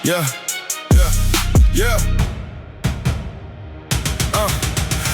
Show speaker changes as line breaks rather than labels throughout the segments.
Yeah, yeah, yeah.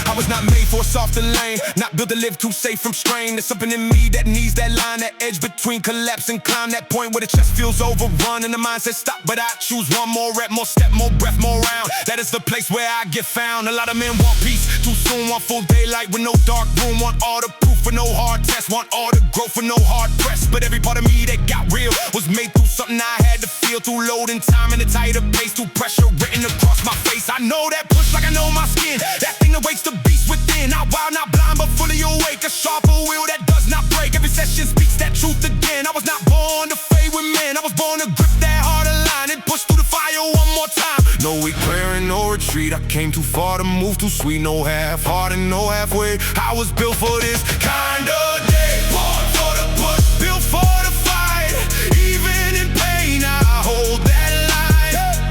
I was not made for a softer lane, not built to live too safe from strain. There's something in me that needs that line, that edge between collapse and climb. That point where the chest feels overrun and the mind says stop, but I choose one more rep, more step, more breath, more round. That is the place where I get found. A lot of men want peace too soon, want full daylight with no dark room, want all the proof for no hard test, want all the growth for no hard press. But every part of me that got real was made through something I had to feel, through loading time and a tighter pace, through pressure written across my face. I know that push like I know my skin, that thing that wakes the beast within. Not wild, not blind, but fully awake, a sharper will that does not break. Every session speaks that truth again. I was not born to fade with men, I was born to grip that harder line and push through the fire one more time. No clearing, no retreat, I came too far to move too sweet. No half-hearted, no halfway, I was built for this kind of day. Born for the push, built for the fight. Even in pain, I hold that line.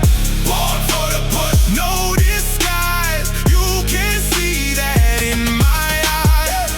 Born for the push, no disguise. You can see that in my eyes.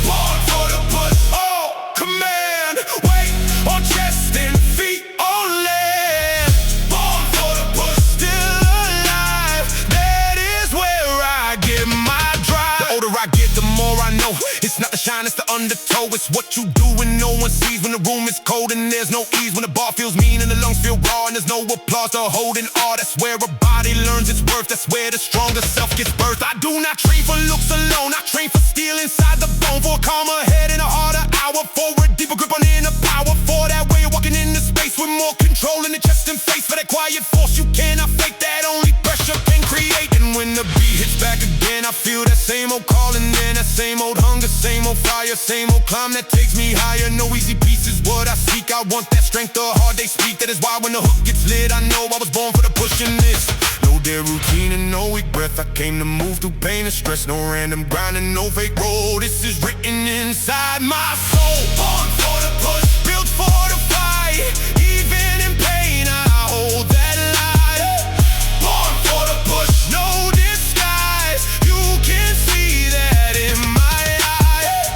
Born for the push, oh, command. Weight on chest and feet on land. Born for the push, still alive. That is where I get my drive. The older I get, the more I know. It's not the shine, it's the undertow. It's what you do when no one sees, when the room is cold and there's no ease, when the bar feels mean and the lungs feel raw and there's no applause to hold in awe. That's where a body learns its worth, that's where the stronger self gets birthed. I do not train for looks alone, I train for steel inside the bone, for a calmer head and a harder hour, for a deeper grip on inner power, for that way of walking into space with more control in the chest and face, for that quiet force you cannot fake, that only pressure can create. And when the beat hits back again, I feel that same old calling in, that same old hunger, same old fire, same old climb that takes me higher. No easy peace is what I seek. I want that strength, the heart they speak. That is why when the hook gets lit, I know I was born for the pushing this. No dead routine and no weak breath. I came to move through pain and stress. No random grinding, no fake road. This is written inside my soul. Born for the push, built for the fight. Even in pain, I hold that light. Born for the push, no disguise. You can see that in my eyes.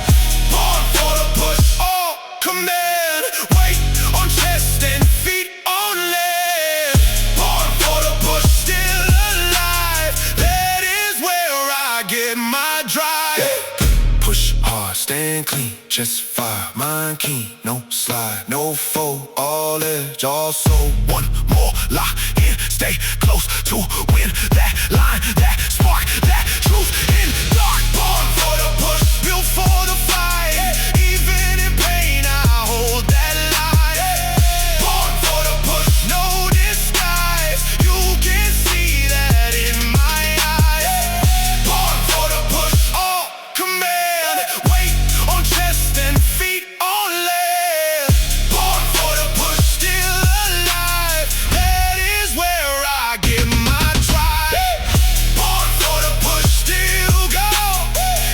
Born for the push, oh, command. Weight on chest and feet on land. Born for the push, still alive. That is where I get my drive. Push hard, stand clean, chest fire, mind keen. No slide, no fold, all edge, all soul. One more lock in, stay close to win that line, that spark, that truth in dark. Born for the push, built for the fight. Even in pain, I hold that line. Born for the push, no disguise. You can see that in my eyes. Born for the push, all command. Weight on chest and feet on land. Born for the push, still alive. That is where I get my drive. Born for the push, still go,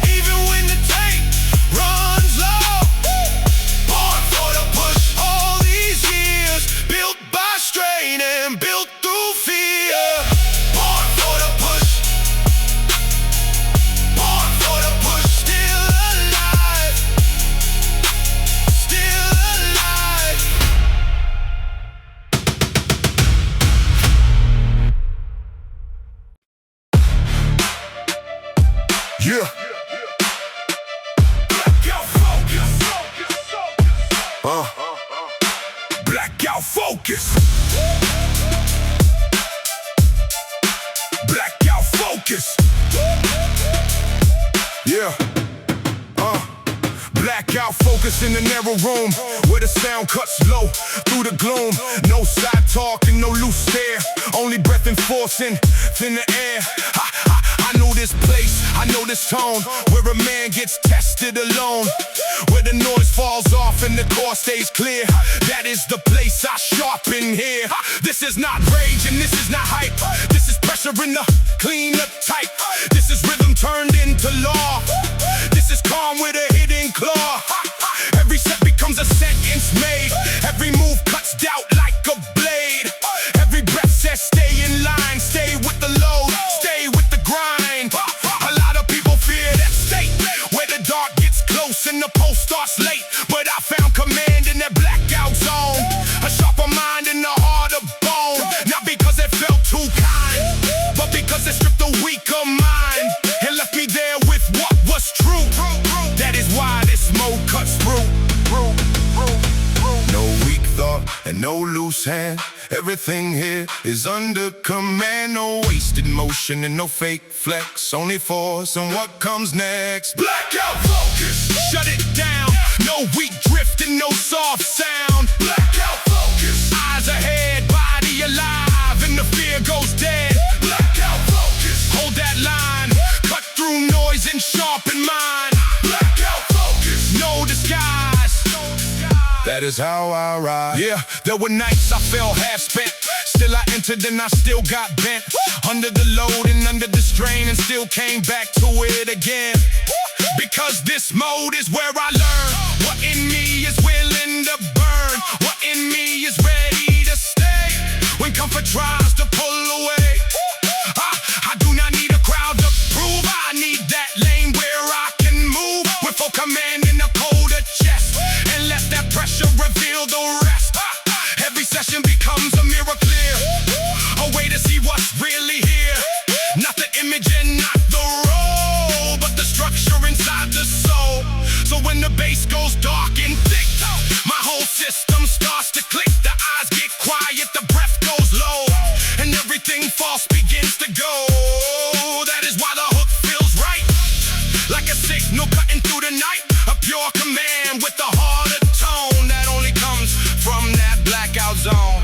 even when the tank runs low. Born for the push, all these years, built by strain and built through fear. Born for the push. Born for the push, still alive. Still alive. Yeah. Blackout focus. Blackout focus. Blackout focus. Yeah. Blackout focus in the narrow room where the sound cuts low through the gloom. No side talk and no loose stare, only breath enforcing thin the air. I know this place, I know this tone, where a man gets tested alone, where the noise falls off and the core stays clear. That is the place I sharpen here. This is not rage and this is not hype. This is pressure in the clean up type. This is rhythm turned into law. This is calm with a hidden claw. Every step becomes a sentence made. Every move cuts doubt like a blade. Every breath says stay in line, stay with the load, stay with the grind. A lot of people fear that state where the dark gets close and the pulse starts late. But I found command in that blackout zone, a sharper mind and a harder bone. Not because hand. Everything here is under command. No wasted motion and no fake flex. Only force on what comes next. Blackout focus, shut it down. No weak drift and no soft sound. Blackout focus, eyes ahead, body alive, and the fear goes dead. Blackout focus, hold that line, cut through noise and sharpen mind. Blackout focus, no disguise. That is how I ride. Yeah, there were nights I felt half spent. Still I entered and I still got bent. Under the load and under the strain, and still came back to it again. Because this mode is where I learn what in me is willing to burn, what in me is ready to stay when comfort tries to pull away. I do not need a crowd to prove. I need that lane where I can move with full command in a colder chest, and let that pressure reveal the rest. Every session becomes a mirror clear, a way to see what's really here. Not the image and not the role, but the structure inside the soul. So when the bass goes dark and thick, my whole system starts to click. The eyes get quiet, the breath goes low, and everything false begins to go. That is why the hook feels right, like a signal cutting through the night. A pure command with a harder tone that only comes from that blackout zone.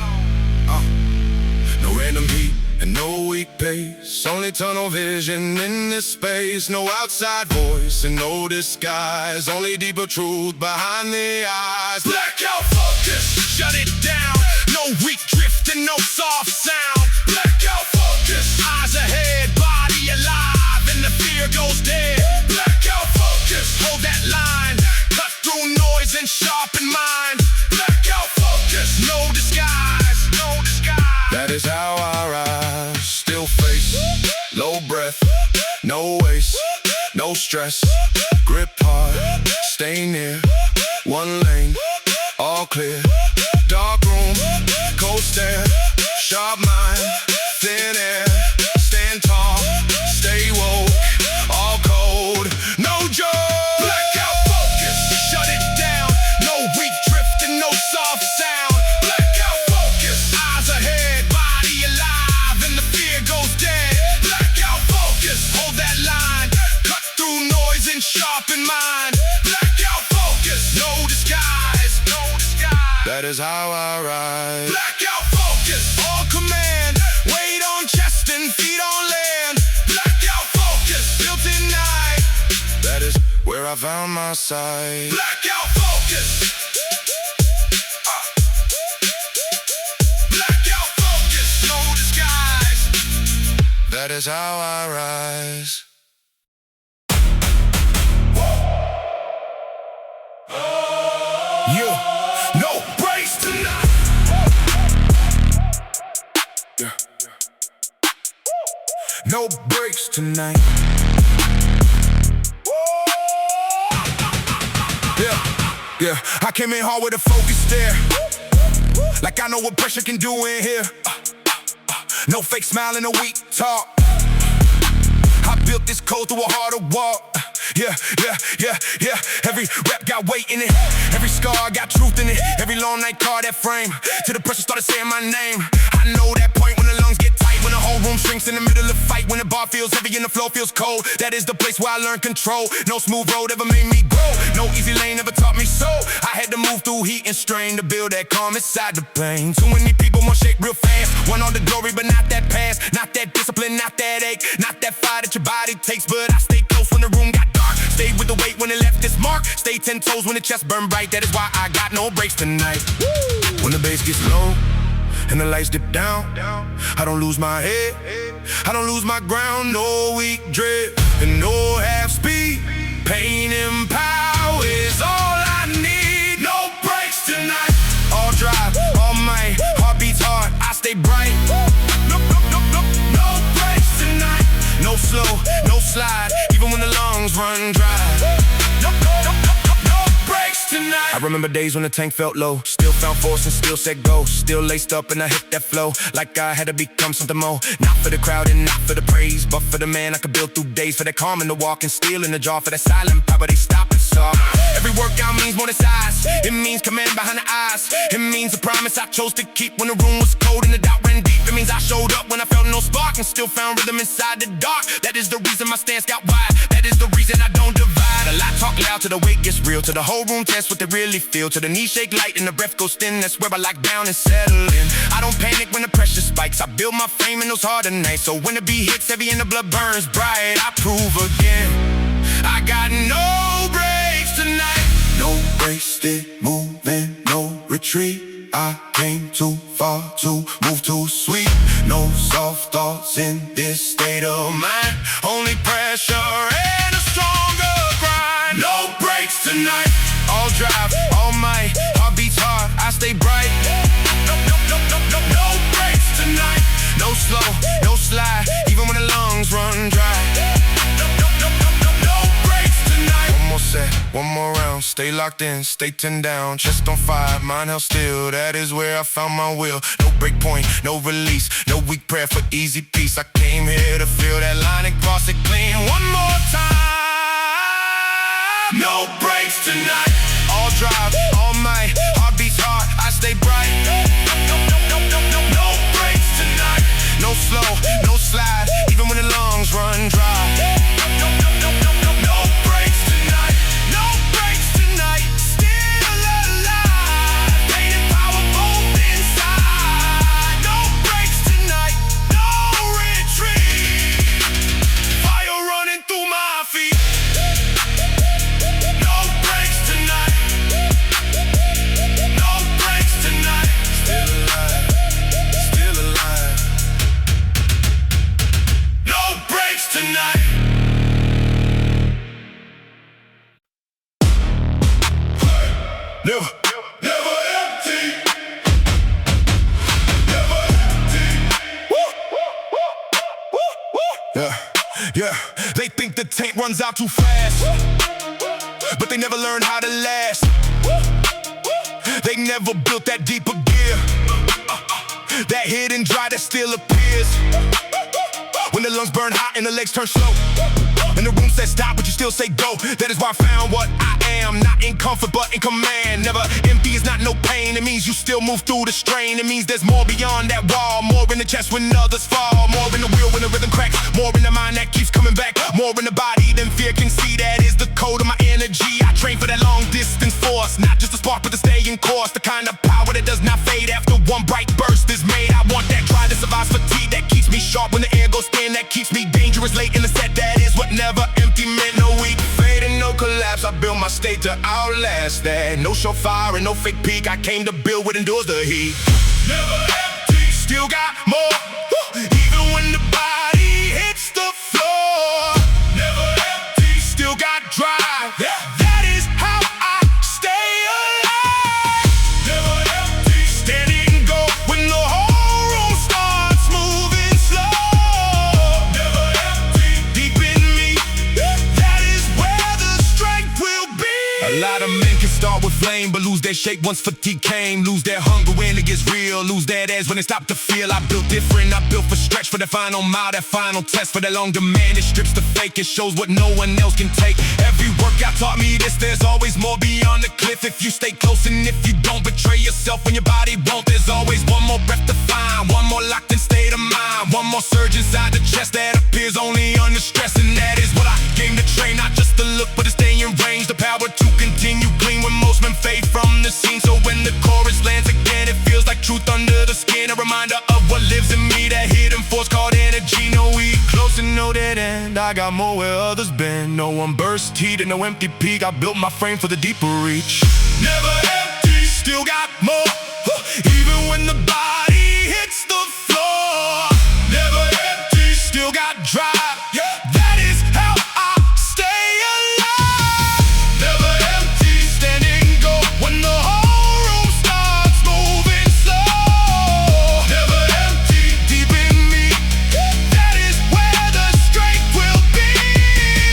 No random heat and no weak pace, only tunnel vision in this space. No outside voice and no disguise, only deeper truth behind the eyes. Blackout focus, shut it down. No weak drift and no soft sound. Blackout focus, eyes ahead, body alive, and the fear goes dead. Blackout focus, hold that line, cut through noise and sharpen mind. Blackout focus, no disguise, no disguise. That is how I rise. Still face, low breath, no waste, no stress. Grip hard, stay near, one lane, all clear. Dark room, cold stare, sharp mind, thin air. Stand tall, stay woke, all code, no joke. Blackout focus, shut it down. No weak drift and no soft sound. Blackout focus, eyes ahead, body alive, and the fear goes dead. Blackout focus, hold that line, cut through noise and sharpen mind. Blackout focus, no disguise, no disguise. That is how I ride. Blackout focus, all command, weight on chest and feet on land. Blackout focus, built in night. That is where I found my sight. Blackout focus. Blackout focus, no disguise. That is how I rise. Yeah, no breaks tonight. Yeah. No breaks tonight. Yeah, I came in hard with a focus there, like I know what pressure can do in here. No fake smile and no weak talk. I built this code through a harder walk. Yeah. Every rap got weight in it, every scar got truth in it. Every long night car that frame, till the pressure started saying my name. I know that point when the lungs get tight, when the whole room shrinks in the middle of the fight, when the bar feels heavy and the flow feels cold. That is the place where I learned control. No smooth road ever made me grow, no easy lane ever taught me so. I had to move through heat and strain to build that calm inside the pain. Too many people want shake real fast, want all the glory but not that past, not that discipline, not that ache, not that fire that your body takes. But I stay close when the room got dark, stayed with the weight when it left its mark, stay 10 toes when the chest burned bright. That is why I got no breaks tonight. When the bass gets low and the lights dip down, I don't lose my head, I don't lose my ground. No weak drip and no half speed, pain and power is all I need. No breaks tonight, all drive, all might, heart beats hard, I stay bright. No breaks tonight, no slow, no slide, even when the lungs run dry. No breaks tonight. I remember days when the tank felt low, still found force and still said go, still laced up and I hit that flow, like I had to become something more. Not for the crowd and not for the praise, but for the man I could build through days, for that calm in the walk and steel in the jaw, for that silent power they stop and saw. Every workout means more than size. It means command behind the eyes. It means a promise I chose to keep when the room was cold and the doubt ran deep. It means I showed up when I felt no spark and still found rhythm inside the dark. That is the reason my stance got wide. That is the reason I don't divide. A lot talk loud till the weight gets real, till the whole room tests what they really feel, till the knees shake light and the breath goes thin. That's where I lock down and settle in. I don't panic when the pressure spikes. I build my frame in those harder nights, so when the beat hits heavy and the blood burns bright, I prove again I got no breaks tonight. No wasted movement, no retreat. I came too far to move too sweet. No soft thoughts in this state of mind. Only pressure and a stronger grind. No breaks tonight. All drive, all might. Heart beats hard, I stay bright. No breaks tonight. No slow, no slide, even when the lungs run dry. No breaks tonight. One more set, one more round. Stay locked in, stay 10 down. Chest on fire, mind held still. That is where I found my will. No break point, no release. No weak prayer for easy peace. I came here to feel that line and cross it clean. One more time. No breaks tonight. All drive, all might. Heart beats hard, I stay bright. No breaks tonight. No slow, no slide, even when the lungs run dry. No breaks tonight. No breaks tonight. Still alive. Pain and power both inside. No breaks tonight. No retreat. Fire running through my feet. No breaks tonight. No breaks tonight. Still alive. Still alive. No breaks tonight. Never empty. Never empty. Yeah. They think the tank runs out too fast, but they never learn how to last. They never built that deeper gear, that hidden dry that still appears when the lungs burn hot and the legs turn slow, and the room says stop, but you still say go. That is why I found what I am, not in comfort but in command. Never empty is not no pain. It means you still move through the strain. It means there's more beyond that wall. More in the chest when others fall. More in the wheel when the rhythm cracks. More in the mind that keeps coming back. More in the body than fear can see. That is the code of my energy. I train for that long distance force, not just a spark but to stay in course. The kind of power that does not fade after one bright burst is made. I want that drive that survives fatigue, that keeps me sharp when the air goes thin, that keeps me dangerous late in the set. That is what never empty meant. No weak fade and no collapse. I build my state to outlast that. No surefire and no fake peak. I came to build what endures the heat. Never empty. Still got more. Even when the body hits the floor. Never empty. Still got drive. That is how I stay alive. Never empty. Standing go when the whole room starts moving slow. Never empty. Deep in me, that is where the strength will be. A lot of men can start with flame, but lose their shape once fatigue came. Lose their hunger when it gets real. Lose that edge when they stop to feel. I built different, I built for stretch, for the final mile, that final test, for that long demand. It strips the fake, it shows what no one else can take. Every workout taught me this, there's always more beyond the cliff. If you stay close and if you don't betray yourself when your body won't, there's always one more breath to find. One more locked in state of mind. One more surge inside the chest that appears only under stress. And that is what I came to train, not just to look but to stay in range. The power to continue clean when most men fade from the scene. So when the chorus lands again, it feels like truth under the skin. A reminder of what lives in me, that hidden force called energy. No we close and no dead end. I got more where others been. No one burst heat and no empty peak. I built my frame for the deeper reach. Never empty. Still got more. Even when the body hits the floor. Never empty. Still got drive. That is how I stay alive. Never empty. Standing go when the whole room starts moving slow. Never empty. Deep in me, that is where the strength will be.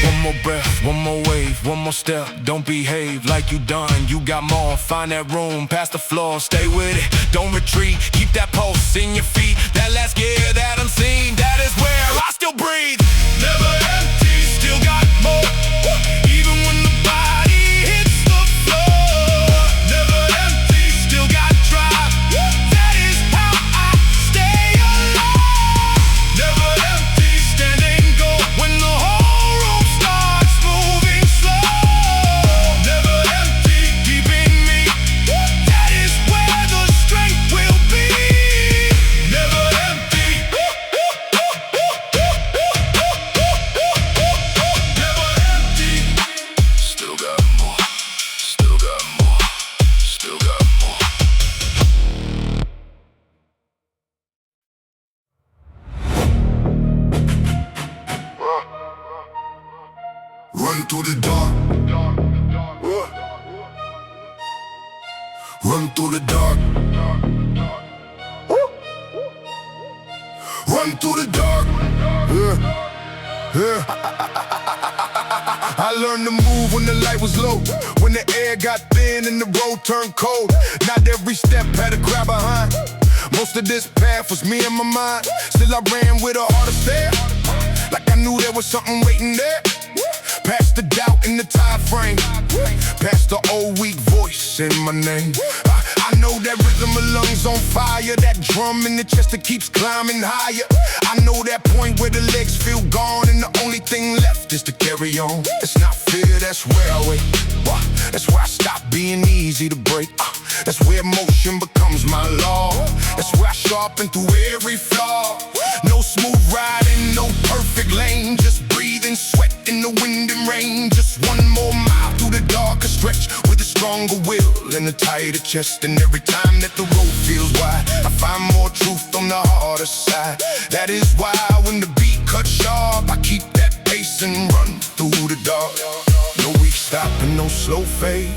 One more breath, one more wave, one more step. Don't behave like you done. You got more. Find that room, past the floor. Stay with it, don't retreat. Keep that pulse in your feet. That last gear, that unseen. That is where I still breathe. Never empty. Still got more. Even when the body hits the through the dark. Run through the dark. Run through the dark. I learned to move when the light was low, when the air got thin and the road turned cold. Not every step had a crowd behind. Most of this path was me and my mind. Still I ran with a heart of stare, like I knew there was something waiting there. Past the doubt in the time frame, past the old weak voice in my name. I know that rhythm of lungs on fire, that drum in the chest that keeps climbing higher. I know that point where the legs feel gone and the only thing left is to carry on. It's not fear, that's where I wait. That's where I stop being easy to break. That's where motion becomes my law. That's where I sharpen through every flaw. No smooth riding, no perfect lane, just breathing sweat in the wind and rain. Just one more mile through the darker stretch with a stronger will and a tighter chest. And every time that the road feels wide, I find more truth on the harder side. That is why when the beat cuts sharp, I keep that pace and run through the dark. No weak stop and no slow fade.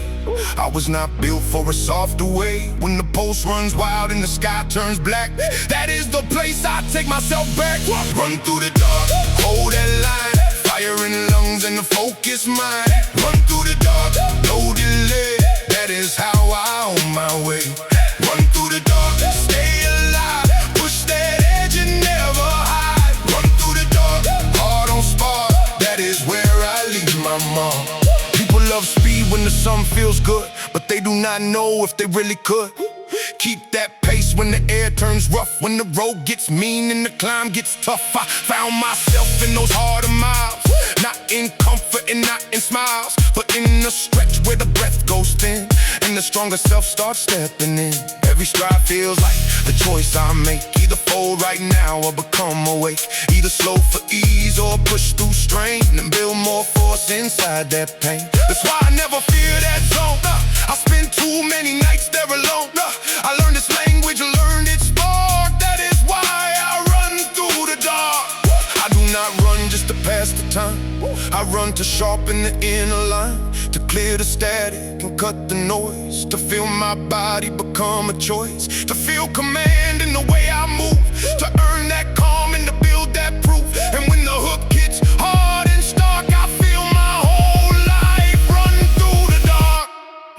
I was not built for a softer way. When the pulse runs wild and the sky turns black, that is the place I take myself back. Run through the dark, hold that line. Fire in lungs and a focused mind. Run through the dark, no delay. That is how I own my way. Run through the dark, stay alive. Push that edge and never hide. Run through the dark, heart on spark. That is where I leave my mark. People love speed when the sun feels good, but they do not know if they really could keep that pace when the air turns rough, when the road gets mean and the climb gets tough. I found myself in those harder miles, not in comfort and not in smiles, but in the stretch where the breath goes thin and the stronger self starts stepping in. Every stride feels like the choice I make, either fold right now or become awake, either slow for ease or push through strain and build more force inside that pain. That's why I never fear that zone. I spend too many nights there alone. I learned this language, learned its spark. That is why I run through the dark. I do not run just to pass the time. I run to sharpen the inner line, to clear the static and cut the noise, to feel my body become a choice, to feel command in the way I move, to earn that calm and to build that proof. And when the hook hits hard and stark, I feel my whole life run through the dark.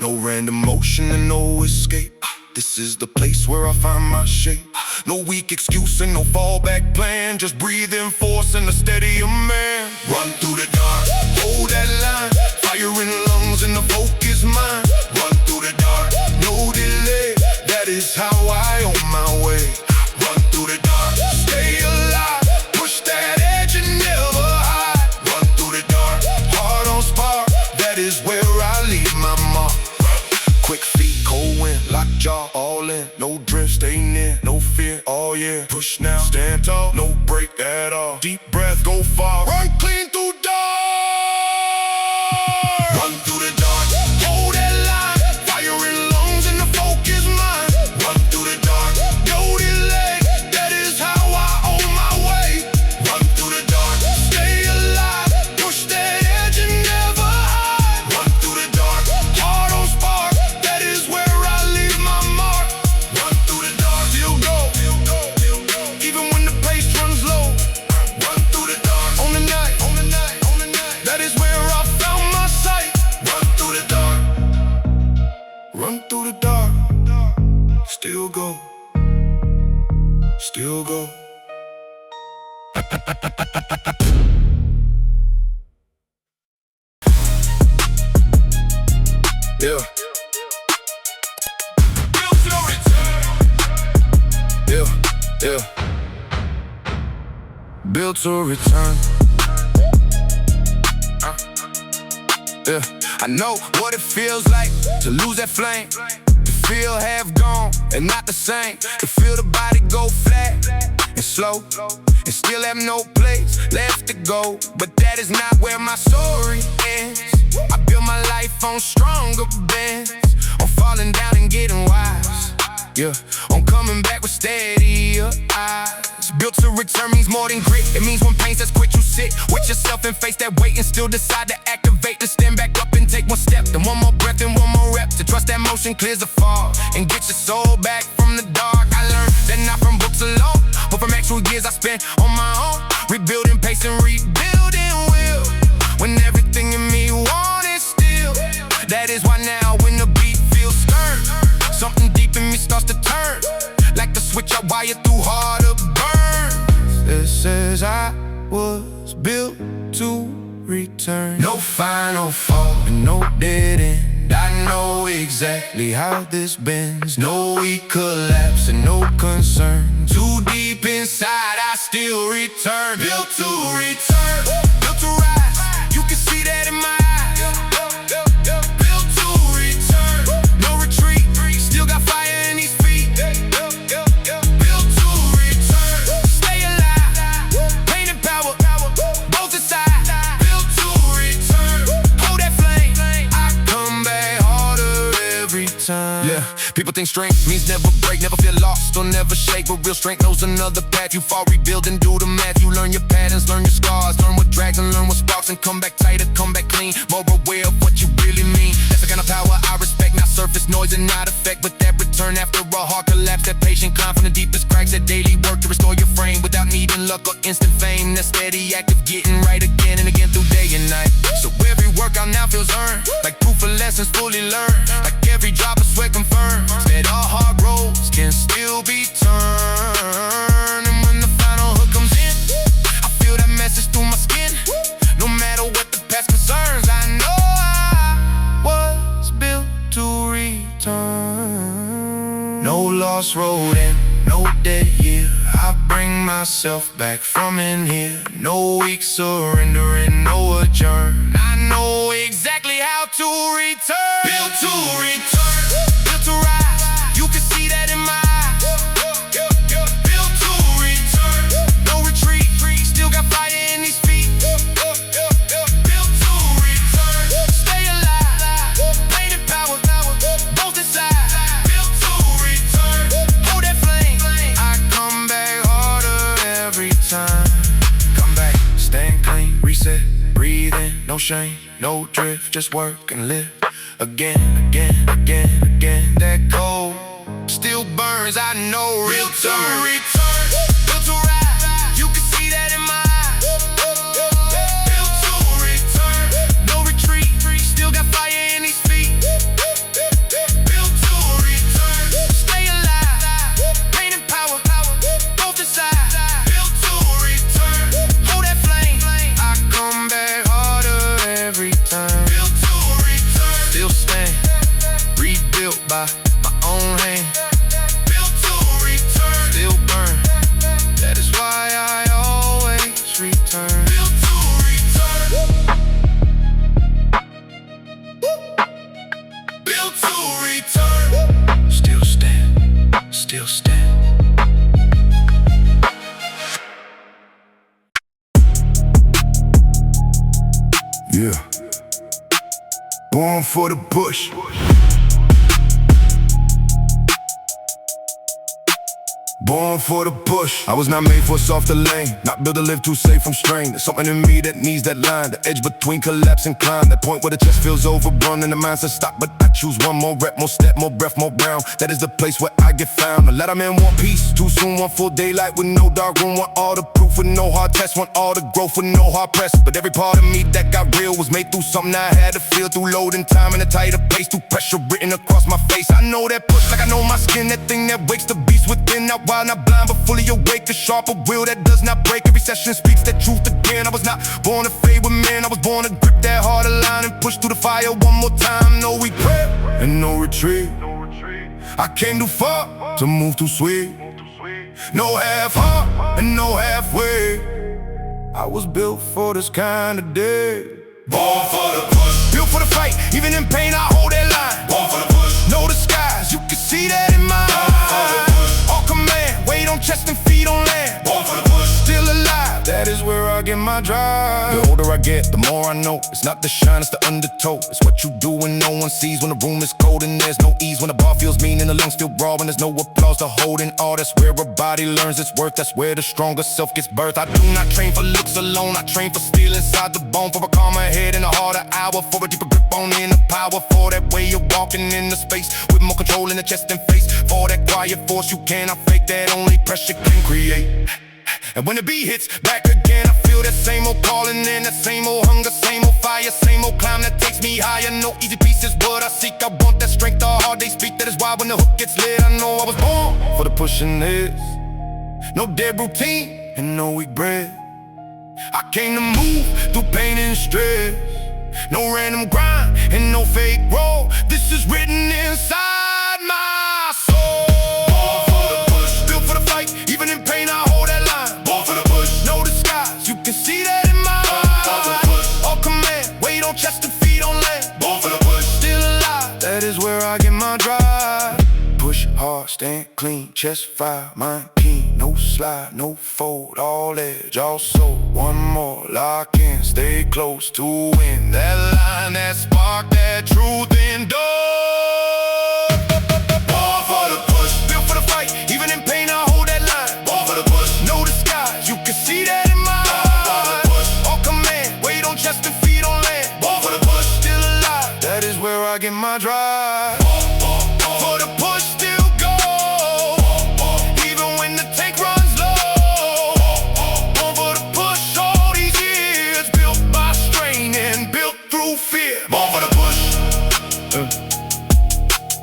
No random motion and no escape. This is the place where I find my shape. No weak excuse and no fallback plan, just breathing force and a steadier man. Run through the dark, hold that line. Fire in lungs and a focused mind. Run through the dark, no delay. That is how I own my way. Run through the dark, stay alive. Push that edge and never hide. Run through the dark, heart on spark. That is where I leave my mark. Quick feet, cold wind, lock jaw, all in. No drift, stay near, no fear, oh yeah. Push now, stand tall, no break at all. Deep breath, go far, run clean through dark. Run through the dark, hold that line. Fire in lungs and a focused mind. Run through the dark, no delay. That is how I own my way. Run through the dark, stay alive. Push that edge and never hide. Run through the dark, heart on spark. That is where I leave my mark. Run through the dark, still go. Even when the pace runs low. Run through the dark, on the night. That is where I found my sight. Run through the dark. Run through the dark. Still go. Still go. Yeah. Yeah. Built to return. Yeah. I know what it feels like to lose that flame, to feel half gone and not the same, to feel the body go flat and slow and still have no place left to go. But that is not where my story ends. I built my life on stronger bends, on falling down and getting wise. Yeah, I'm coming back with steadier eyes. Built to return means more than grit. It means when pain says quit, you sit with yourself and face that weight and still decide to activate. To stand back up and take one step, then one more breath and one more rep. To trust that motion clears the fog and get your soul back from the dark. I learned that not from books alone, but from actual years I spent on my own. Rebuilding pace and rebuilding will, when everything in me wanted still. That is why now when the beat feels stern, something deep in me starts to turn, like the switch I wired through harder burns. It says I was built to return. No final fall and no dead end. I know exactly how this bends. No weak collapse and no concern. Too deep inside, I still return. Built to return, built to rise. You can see that in my eyes. Built to return, no retreat. Still got fire in these feet. Built to return, stay alive. Pain and power, both inside. Built to return, hold that flame. I come back harder every time. Yeah, people think strength means never break, never feel lost or never shake. But real strength knows another path. You fall, rebuild, and do the math. You learn your patterns, learn your scars, learn what drags and learn what sparks, and come back tighter, come back clean. More aware of what you really mean. That's the kind of power I respect, not surface noise and not effect, but that return after a hard collapse. That patient climb from the deepest cracks. That daily work to restore your frame without needing luck or instant fame. That steady act of getting right again and again through day and night. So every workout now feels earned, like proof of lessons fully learned. Like every drop of sweat confirmed that all hard roads can still be turned. And when the final hook comes in, I feel that message through my skin. No matter what the past concerns, I know I was built to return. No lost road and no dead year. I bring myself back from in here. No weak surrender and no adjourn. I know exactly how to return. Built to return, built to rise. You can see that in my eyes. Built to return, no retreat. Still got fire in these feet. Built to return, stay alive. Pain and power, both inside. Built to return, hold that flame. I come back harder every time. Come back, staying clean, reset, breathe in, no shame, no drift, just work and live. Again, again, again, again. That cold still burns, I know. Real to return, built to rise. You can see that in my eyes. Built to return, no retreat. Still got fire in these feet. Built to return, stay alive. Pain and power, both inside. Built to return, hold that flame. I come back harder every time. Built to return, still stand, rebuilt by my own hand. Built to return, still burn. That is why I always return. Built to return. Built to return. Still stand, still stand. Yeah. Born for the bush. Born for the push. I was not made for a softer lane, not built to live too safe from strain. There's something in me that needs that line, the edge between collapse and climb. That point where the chest feels overrun and the mind says stop, but I choose one more rep, more step, more breath, more ground. That is the place where I get found. A lot of men want peace, too soon want full daylight with no dark room. Want all the proof with no hard test, want all the growth with no hard press. But every part of me that got real was made through something I had to feel, through loading time and a tighter pace, through pressure written across my face. I know that push like I know my skin, that thing that wakes the beast within. Not wild, not blind, but fully awake. A sharper will that does not break. Every session speaks that truth again. I was not born to fade with men, I was born to grip that harder line and push through the fire one more time. No regret and no retreat. I came too far to move too sweet. No half heart and no halfway. I was built for this kind of day. Born for the push, built for the fight. Even in pain I hold that line. Born for the push, know the skies, you can see that in my eyes. All command, weight on chest and feet on land. Born for the push, still alive, that is where I I get my drive. The older I get, the more I know. It's not the shine, it's the undertow. It's what you do when no one sees. When the room is cold and there's no ease. When the bar feels mean and the lungs feel broad. When there's no applause to hold in all. That's where a body learns its worth. That's where the stronger self gets birthed. I do not train for looks alone. I train for steel inside the bone. For a calmer head and a harder hour. For a deeper grip on inner power. For that way you're walking in the space with more control in the chest and face. For that quiet force you cannot fake. That only pressure can create. And when the beat hits back again, I feel that same old calling in, that same old hunger, same old fire, same old climb that takes me higher. No easy piece is what I seek. I want that strength, the hard they speak. That is why when the hook gets lit, I know I was born for the pushing this. No dead routine and no weak bread. I came to move through pain and stress. No random grind and no fake roll. This is written inside my soul. Born for the push, built for the fight. Even in pain I hold that line. Born for the push, no disguise. You can see that in my eyes. All command, weight on chest and feet on land. Born for the push, still alive. That is where I get my drive. Push hard, stand clean, chest fire, mind keen. No slide, no fold, all edge, all soul. One more, lock in, stay close to win. That line, that spark, that truth endure. Born for the push, built for the fight. Even in pain I hold that line. Born for the push, no disguise. You can see that in my eyes. All command, weight on chest and feet on land. Born for the push, still alive. That is where I get my drive. For the push still go, even when the tank runs low. Born for the push all these years, built by strain and built through fear. Born for the push,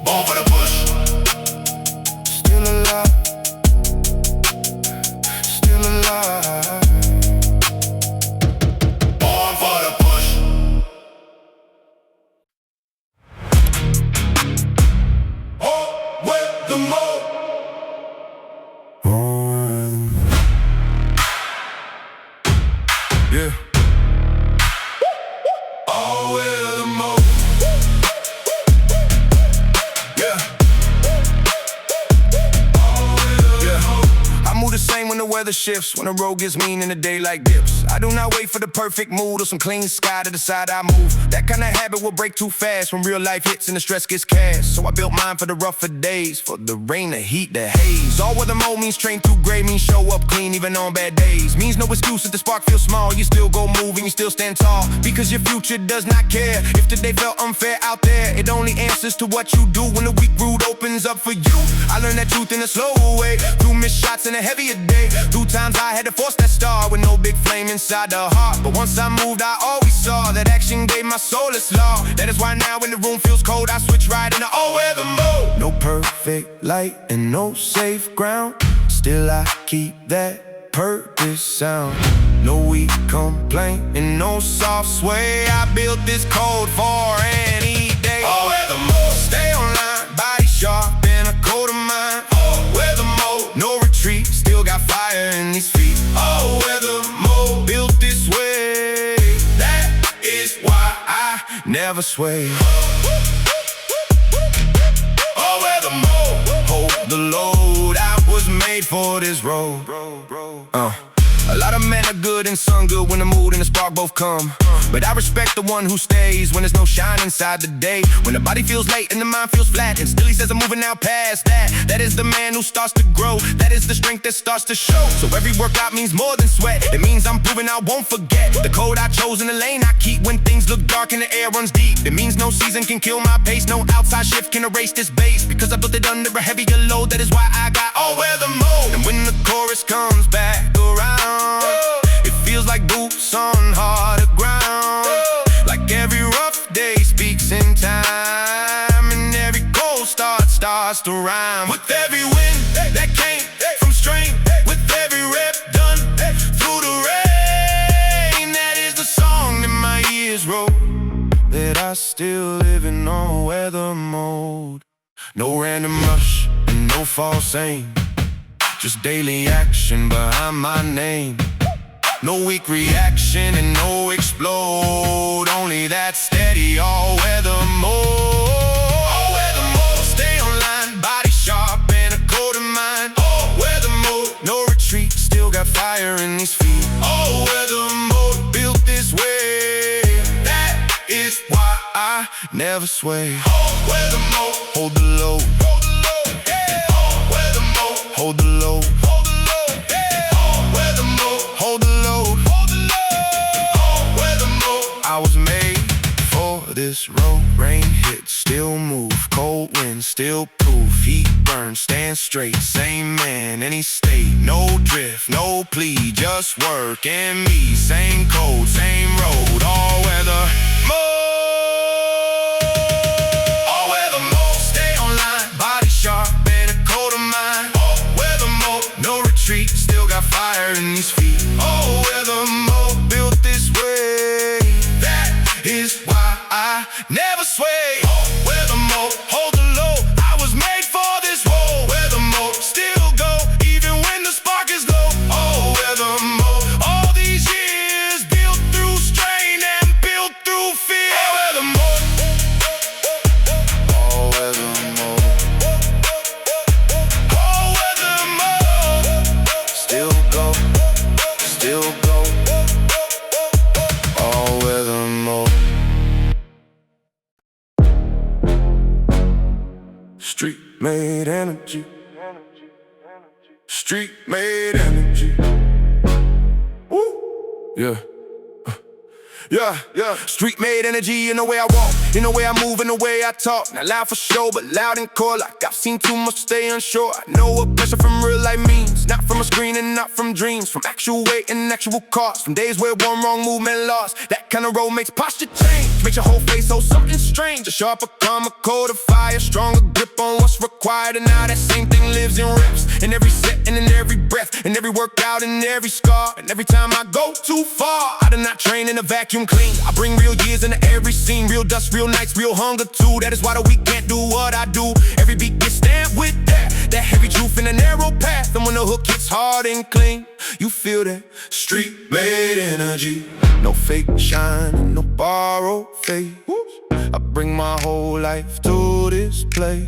born for the push, still alive, still alive. Born for the push. With the mode. Yeah. All with the mode. Yeah. All with the mode. I move the same when the weather shifts. When the road gets mean and the daylight dips. I do not wait for the perfect mood or some clean sky to decide I move. That kind of habit will break too fast when real life hits and the stress gets cast. So I built mine for the rougher days, for the rain, the heat, the haze. All weather mode means train through gray, means show up clean even on bad days. Means no excuse if the spark feels small, you still go move and you still stand tall. Because your future does not care if today felt unfair out there. It only answers to what you do when the weak road opens up for you. I learned that truth in a slow way, through missed shots in a heavier day. Through times I had to force that star with no big flame inside the heart. But once I moved, I always saw that action gave my soul its law. That is why now when the room feels cold, I switch right into all-weather mode. No perfect light and no safe ground, still I keep that purpose sound. No weak complaint and no soft sway. I built this code for any day. All-weather mode, stay online, body sharp and a coat of mine. All-weather mode, no retreat, still got fire in these feet. All-weather mode, built this way. That is why I never sway. All-weather mode, hold the load. I was made for this road. A lot of men are good and some good when the mood and the spark both come. But I respect the one who stays when there's no shine inside the day. When the body feels late and the mind feels flat, and still he says I'm moving now past that. That is the man who starts to grow. That is the strength that starts to show. So every workout means more than sweat. It means I'm proving I won't forget the code I chose in the lane I keep when things look dark and the air runs deep. It means no season can kill my pace. No outside shift can erase this base, because I built it under a heavier load. That is why I got all-weather mode. And when the chorus comes back around, it feels like boots on harder ground. Like every rough day speaks in time, and every cold start starts to rhyme. With every wind that came from strain, with every rep done through the rain, that is the song that my ears wrote. That I still live in all-weather mode. No random rush and no false aim, just daily action behind my name. No weak reaction and no explode, only that steady all-weather mode. All-weather mode, stay online, body sharp and a coat of mine. All-weather mode, no retreat, still got got fire in these feet. Oh, where the motor built this way. That is why I never sway. Oh, where the motor hold the load. Hold the load, yeah. Oh, where the motor hold the load. Hold the load, yeah. Oh, where the motor hold the load. Hold the load. Oh, where the motor. I was made for this road. Rain hit, still move. Cold wind, still proof. Heat burn, stand straight. Same man, any state. No drift, no plea. Just work and me. Same code, same road. All weather mode. All weather mode. Stay online, body sharp and a coat of mine. All weather mode, no retreat. Still got fire in these feet. All weather mode, built this way. That is why I never sway. All weather mode, hold the low. I was made for this road. Weather mode, still go even when the spark is low. All weather mode, all these years built through strain and built through fear. All weather mode. All weather mode. All weather mode. Still go, still go. All weather mode. Street made energy. Street made energy. Woo. Yeah. Yeah. Street made energy in the way I walk, in the way I move, in the way I talk. Not loud for show, but loud in core. Like I've seen too much to stay unsure. I know what pressure from real life means. Not from a screen and not from dreams. From actual weight and actual cost. From days where one wrong movement lost. That kind of road makes posture change. Makes your whole face hold something strange. A sharper, calmer, colder fire. Stronger grip on what's required. And now that same thing lives in reps. In every set and in every breath. In every workout and every scar. And every time I go too far, I do not train in a vacuum clean. I bring real years into every scene. Real dust, real nights, real hunger too. That is why the weak can't do what I do. Every beat gets stamped with that. That heavy truth in a narrow path. And when the hook hits hard and clean, you feel that street made energy. No fake shine, no borrowed faith. I bring my whole life to this place.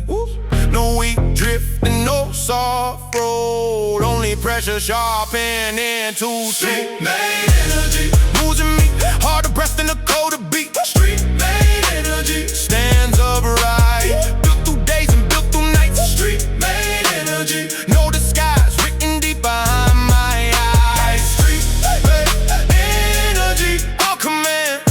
No weak drift and no soft road. Only pressure sharpened into street made energy. Moves in me, harder breath than a colder beat. Street made energy stands upright. Built through days and built through nights. Street made energy, no disguise written deep behind my eyes. Street made energy, all command.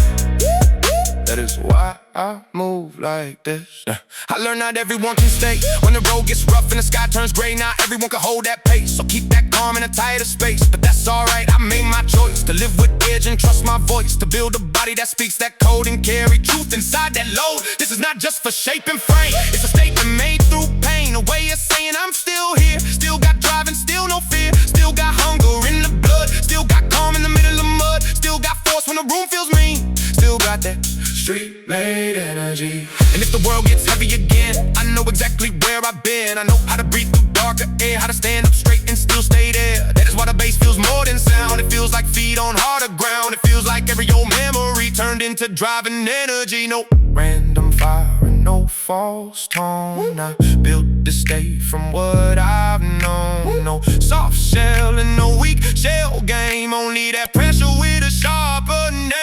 That is why I move like this. I learned not everyone can stay. When the road gets rough and the sky turns gray, not everyone can hold that pace. So keep that calm in a tighter space. But that's alright, I made my choice to live with edge and trust my voice. To build a body that speaks that code and carry truth inside that load. This is not just for shape and frame. It's a statement made through pain. A way of saying I'm still here. Still got drive and still no fear. Still got hunger in the blood. Still got calm in the middle of mud. Still got force when the room feels mean. Still got that street made energy. And if the world gets heavy again, I know exactly where I've been. I know how to breathe through darker air, how to stand up straight and still stay there. That is why the bass feels more than sound. It feels like feet on harder ground. It feels like every old memory turned into driving energy. No random fire and no false tone. I built this state from what I've known. No soft shell and no weak shell game. Only that pressure with a sharper name.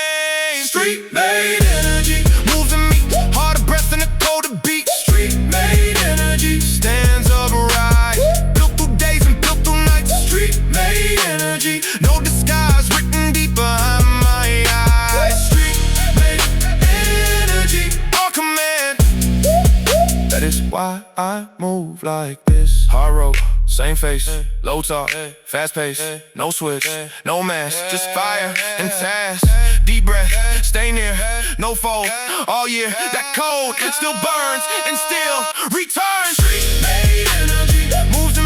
Street made energy moves in me, harder breath and a colder beat. Street made energy stands upright. Built through days and built through nights. Street made energy, no disguise written deep behind my eyes. Street made energy, all command. That is why I move like this. Hard road, same face, low talk, fast pace, no switch, no mask, just fire and task. Deep breath, stay near, no fold, all year. That cold still burns and still returns. Street made energy moves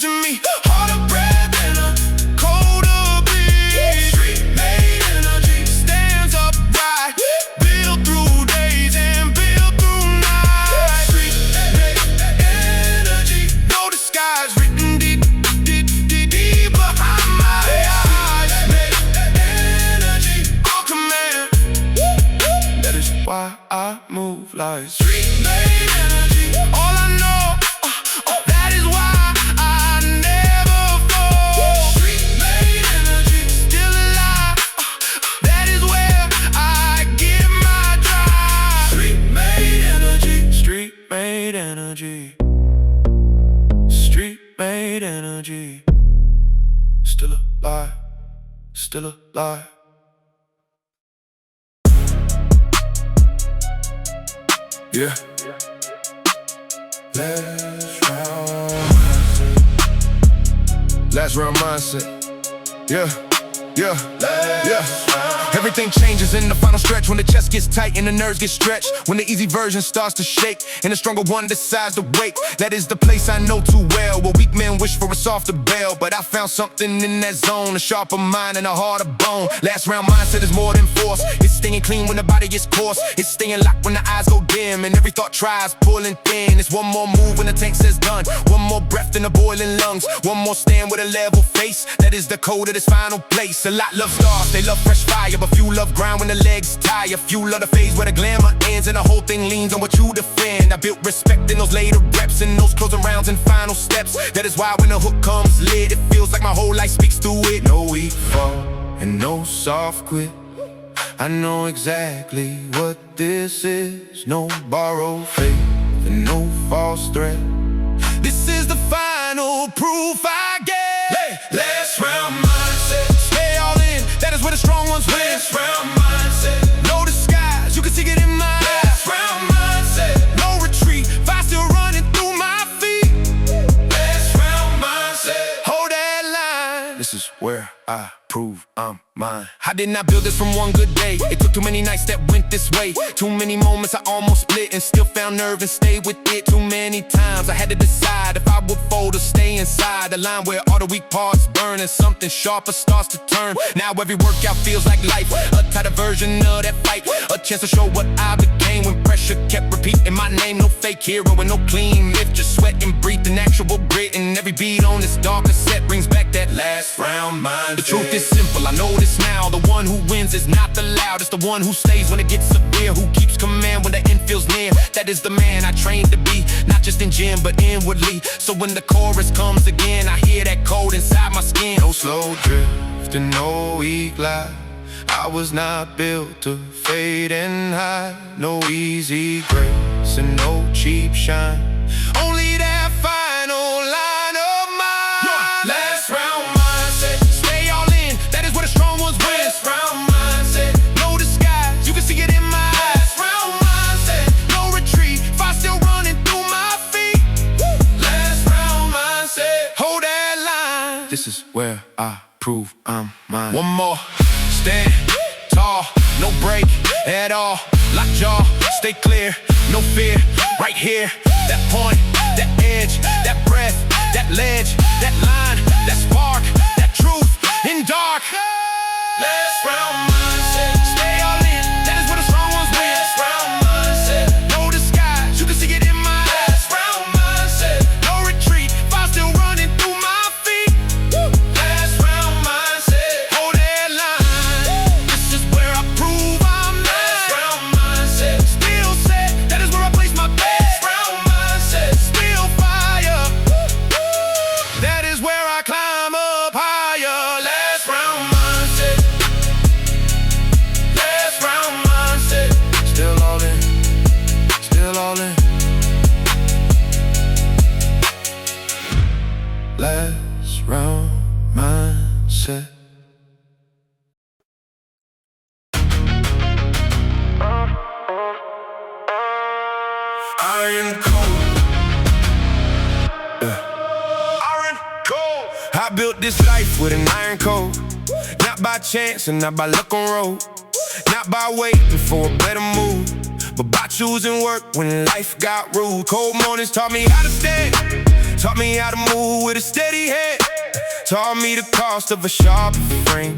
in me, harder breath and a colder beat. Street made energy stands upright, built through days and built through nights. Street made energy, no disguise written deep behind my eyes. Made energy, all command. That is why I move like street made energy. All alive, still alive. Yeah. Last round mindset. Yeah. Everything changes in the final stretch when the chest gets tight and the nerves get stretched. When the easy version starts to shake and the stronger one decides to wake. That is the place I know too well, where weak men wish for a softer bell. But I found something in that zone, a sharper mind and a harder bone. Last round mindset is more than force. It's staying clean when the body gets coarse. It's staying locked when the eyes go dim and every thought tries pulling thin. It's one more move when the tank says done. One more breath in the boiling lungs. One more stand with a level face. That is the code of this final place. A lot love stars, they love fresh fire, but few love ground when the legs tire. Few love the phase where the glamour ends and the whole thing leans on what you defend. I built respect in those later reps and those closing rounds and final steps. That is why when the hook comes lit, it feels like my whole life speaks through it. No weak fall and no soft quit. I know exactly what this is. No borrowed faith and no false threat. This is the final proof I get. Last round mindset. Stay all in, that is where the strong ones win. Last round mindset. No disguise, you can see it in my eyes. Last round mindset. No retreat, fire still running through my feet. Last round mindset. Hold that line. This is where I prove I'm mine. I did not build this from one good day. It took too many nights that went this way. Too many moments I almost split and still found nerve and stayed with it. Too many times I had to decide if I would fold or stay inside the line where all the weak parts burn and something sharper starts to turn. Now every workout feels like life, a tighter version of that fight, a chance to show what I became when pressure kept repeating my name. No fake hero and no clean myth, just sweat and breathe an actual grit. And every beat on this darker set brings back that last round mind. The truth is simple, I know this now. The one who wins is not the loudest, the one who stays when it gets severe, who keeps command when the end feels near. That is the man I trained to be, not just in gym but inwardly. So when the chorus comes again, I hear that cold inside my skin. No slow drift and no weak lie. I was not built to fade and hide. No easy grace and no cheap shine. Only that final line of mine. Last round mindset. Stay all in, that is where the strong ones win. Last round mindset. No disguise, you can see it in my eyes. Last round mindset. No retreat, fire still running through my feet. Last round mindset. Hold that line. This is where I prove I'm mine. One more. Stand tall, no break at all. Lock jaw, stay clear, no fear. Right here, that point, that edge, that breath, that ledge, that line, that spark, that truth in dark. Last round mindset. Stay all in, that is where the strong ones win. Last round mindset. No disguise, you can see it in my eyes. Last round mindset. No retreat, fire still running through my feet. Last round mindset. Hold that line. This is where I prove I'm mine. Last round mindset. Still set, that is where I place my bet. Last round mindset. Still fire. That is where I climb up higher. Last round mindset. Last round mindset. Still all in. Still all in. Last round mindset. Iron cold. Iron cold. I built this life with an iron code. Not by chance and not by luck on road. Not by waiting for a better mood, but by choosing work when life got rude. Cold mornings taught me how to stand, taught me how to move with a steady head, taught me the cost of a sharp frame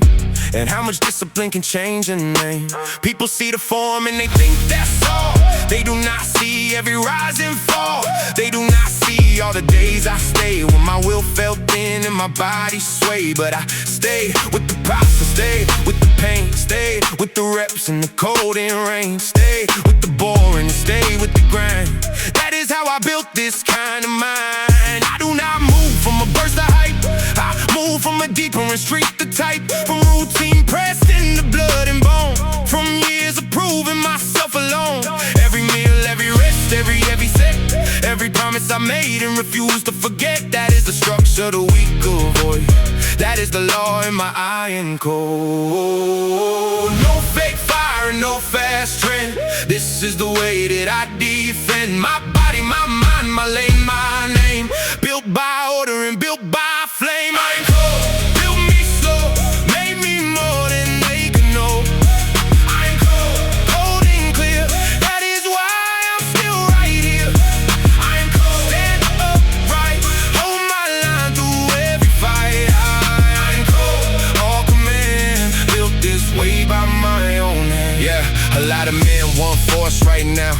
and how much discipline can change a name. People see the form and they think that's all. They do not see every rise and fall. They do not see all the days I stayed when my will felt thin and my body swayed. But I stayed with the process, stayed with the pain, stayed with the reps and the cold and rain, stayed with the boring, stayed with the grind. That is how I built this kind of mind. I do not move from a burst of hype. I move from a deeper and street the type, from routine pressed in the blood and bone, from years of proving myself alone. Every meal, every rest, every set, every promise I made and refused to forget. That is the structure the weak avoid. That is the law in my iron code. No fake fire, no fast trend. This is the way that I defend my body, my mind, my lane, my name. Built by order and built by flame. Iron code, built me slow, made me more than they can know. Iron code, cold and clear. That is why I'm still right here. Iron code, stand upright, hold my line through every fight. Iron code, all command, built this way by my own hand. Yeah, a lot of men want force right now.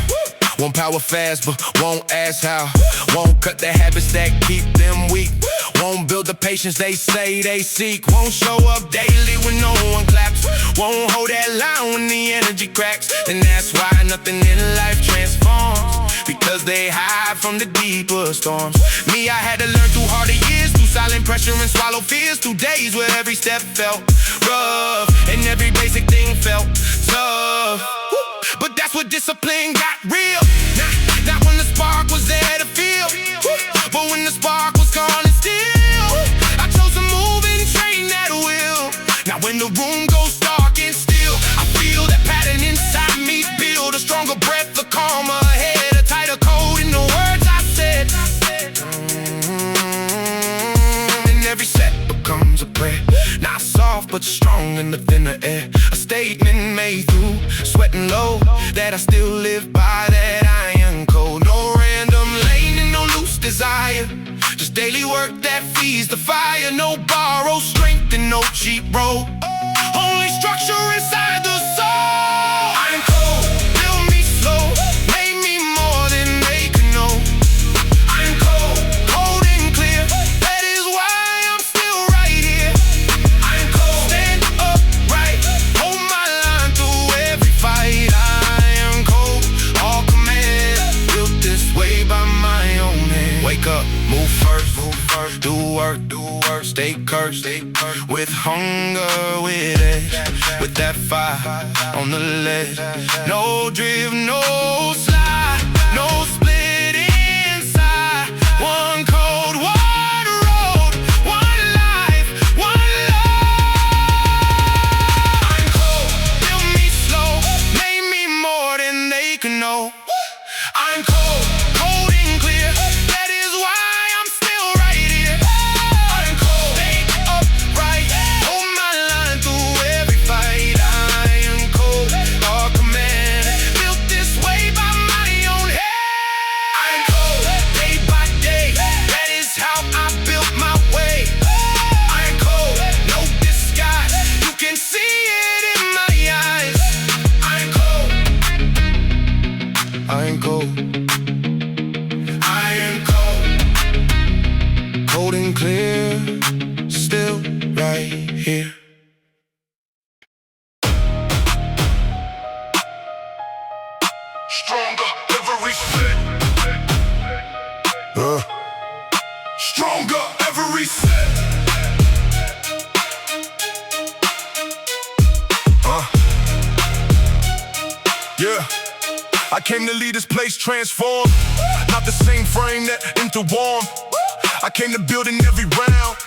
Won't power fast, but won't ask how. Won't cut the habits that keep them weak. Won't build the patience they say they seek. Won't show up daily when no one claps. Won't hold that line when the energy cracks. And that's why nothing in life transforms, because they hide from the deeper storms. Me, I had to learn through harder years, through silent pressure and swallow fears, through days where every step felt rough and every basic thing felt tough. But that's what discipline got real. Not when the spark was there to feel, but when the spark was gone and still, I chose to move and train that will. Now when the room goes dark and still, I feel that pattern inside me build a stronger breath, a calmer head, a tighter code in the words I said. And every set becomes a prayer, not soft but strong in the thinner air. A statement made through sweat and low, that I still live by that iron code. No random lane and no loose desire, just daily work that feeds the fire. No borrowed strength and no cheap road, only structure inside the soul. Iron code, build me slow, made me more than they can know. Iron code, cold and clear. That is why I'm still right here. Iron code, stand upright, hold my line through every fight. Iron code, all command, built this way by my own hand. Wake up, move first, do work, stay cursed, with hunger, with edge, with that fire on the ledge. No drift, no slide, no split inside. One code, one road, one life, one love. Iron code, build me slow, made me more than they can know. Iron code, cold and clear. That is why I'm still right here. Iron code, stay upright, hold my line through every fight. Iron code, all command, built this way by my own hand. Iron code, day by day, that is how I built my way. Iron code, no disguise, you can see it in my eyes. Iron code, iron code, iron code, cold and clear, still right here. Stronger every set. Stronger every set. Yeah, I came to lead this place transform, not the same frame that interwarm. I came to build in every round,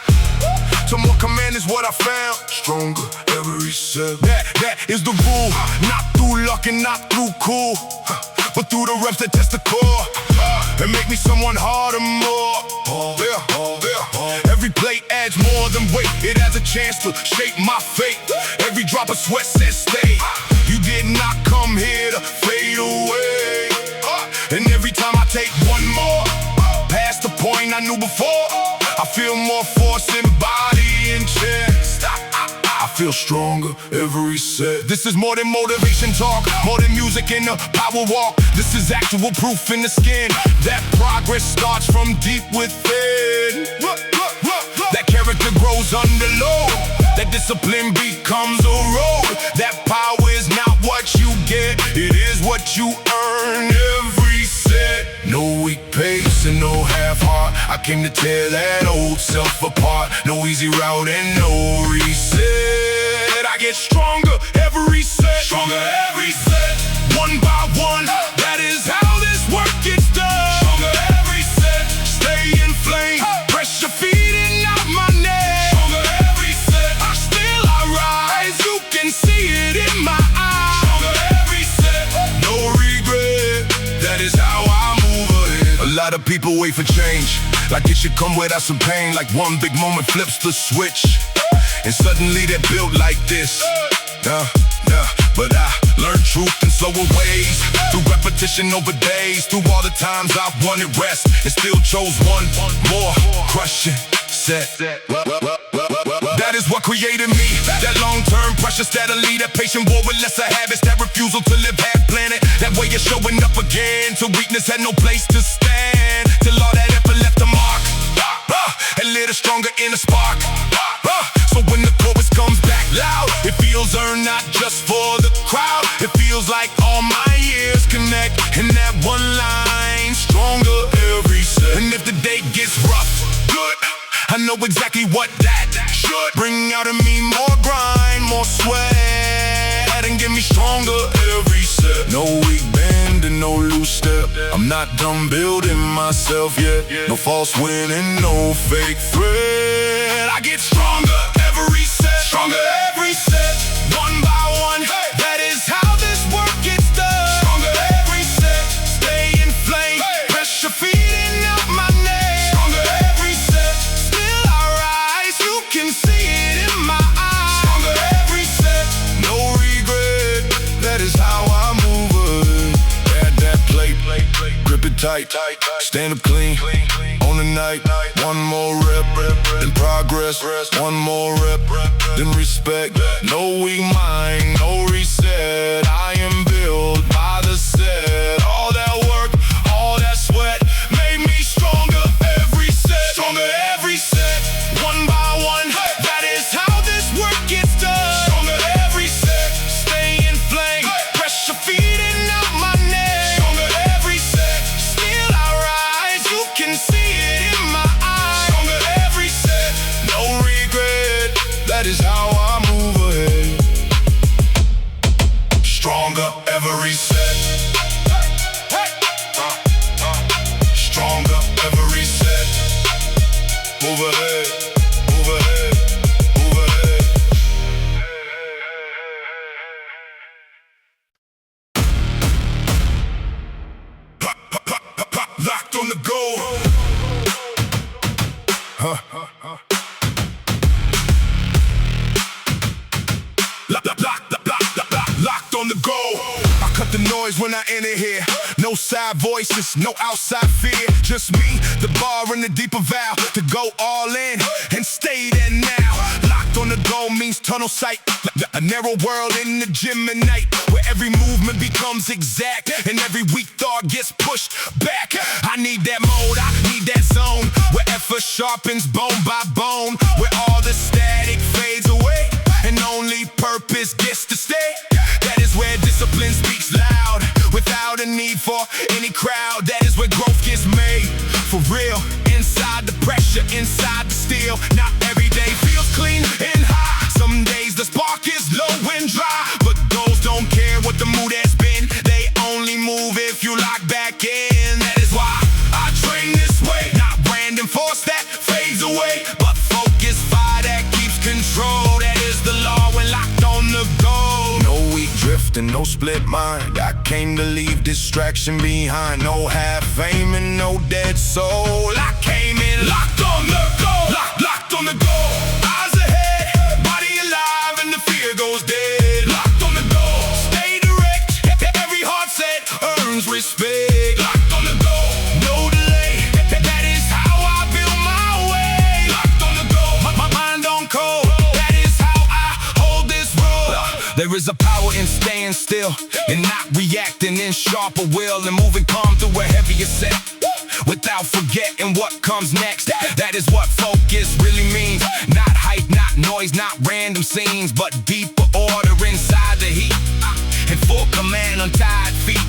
to more command is what I found. Stronger every set. That is the rule, not through luck and not through cool, but through the reps that test the core and make me someone harder more. Every plate adds more than weight, it has a chance to shape my fate. Every drop of sweat says stay. You did not come here to fade away. And every time I take one more, past the point I knew before, I feel more force in body and chest. I feel stronger every set. This is more than motivation talk, more than music in a power walk. This is actual proof in the skin that progress starts from deep within. That character grows under load, that discipline becomes a road. That power is not what you get, it is what you earn every set. No weak pace and no half heart, I came to tear that old self apart. No easy route and no reset. I get stronger every set, stronger every set. One by one, that is how this work gets done. Stronger every set, stay in flame, press your feet and not my neck. Stronger people wait for change, like it should come without some pain. Like one big moment flips the switch, and suddenly they're built like this. But I learned truth in slower ways, through repetition over days, through all the times I've wanted rest and still chose one more crushing set. That is what created me, that long-term pressure steadily, that patient war with lesser habits, that refusal to live half-planet, that way of showing up again till weakness had no place to stand, till all that effort left a mark, and lit a stronger inner spark. So when the chorus comes back loud, it feels earned, not just for the crowd. It feels like all my years connect in that one line, stronger every set. And if the day gets rough, good, I know exactly what that should bring out of me. More grind, more sweat, and get me stronger every set. No weak bend and no loose step, I'm not done building myself yet. No false winning, no fake threat. I get stronger every set, stronger every set, one by one. That is how this work gets done. Stronger every set, stay inflamed, pressure feeding out my name. Stronger every set, still I rise, you can see it in my eyes. Stronger every set, no regret, that is how I move it. Add that plate, grip it tight, stand up clean, on the night. One more rep, then progress. One more rep, then respect. No weak mind, no reset. I am built by the set. All that work, all that sweat made me stronger every set. Stronger every set, one by one. That is how this work gets done. Stronger every set, stay inflamed, pressure feeding out my name. Stronger every set, still I rise, you can see it in my eyes. Stronger every set, no regret, that is how I move ahead. Stronger every set. Stronger every set. Move ahead, move ahead, move ahead. Locked on the goal. Locked on the goal. I cut the noise when I enter here. No side voices, no outside fear. Just me, the bar, and the deeper vow to go all in and stay there now. Locked on the goal means tunnel sight, a narrow world in the gym at night, where every movement becomes exact and every weak thought gets pushed back. I need that mode, I need that zone, where effort sharpens bone by bone, where all the static fades away and only purpose gets to stay. That is where discipline speaks loud, without a need for any crowd. That is where growth gets made, for real. Inside the pressure, inside the steel. Not every day feels clean and high. Some days the spark is low and dry, but goals don't care what the mood has been. They only move if you lock back in. That is why I train this way. Not random force that fades away, but focus fire that keeps control. That is the law when locked on the goal. No weak drift and no split mind. I came to leave distraction behind. No half aim and no dead soul. I came in locked on the goal. Locked on the goal. Eyes ahead, body alive, and the fear goes dead. Locked on the goal. Stay direct, every heart set earns respect. Locked on the goal. No delay, that is how I build my way. Locked on the goal. My mind on code, that is how I hold this road. There is a power in staying still and not reacting, in sharper will and moving calm through a heavier set, without forgetting what comes next. That is what focus really means. Not hype, not noise, not random scenes, but deeper order inside the heat, and full command on tired feet.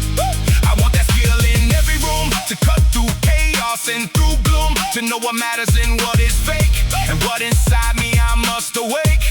I want that skill in every room, to cut through chaos and through gloom, to know what matters and what is fake, and what inside me I must awake.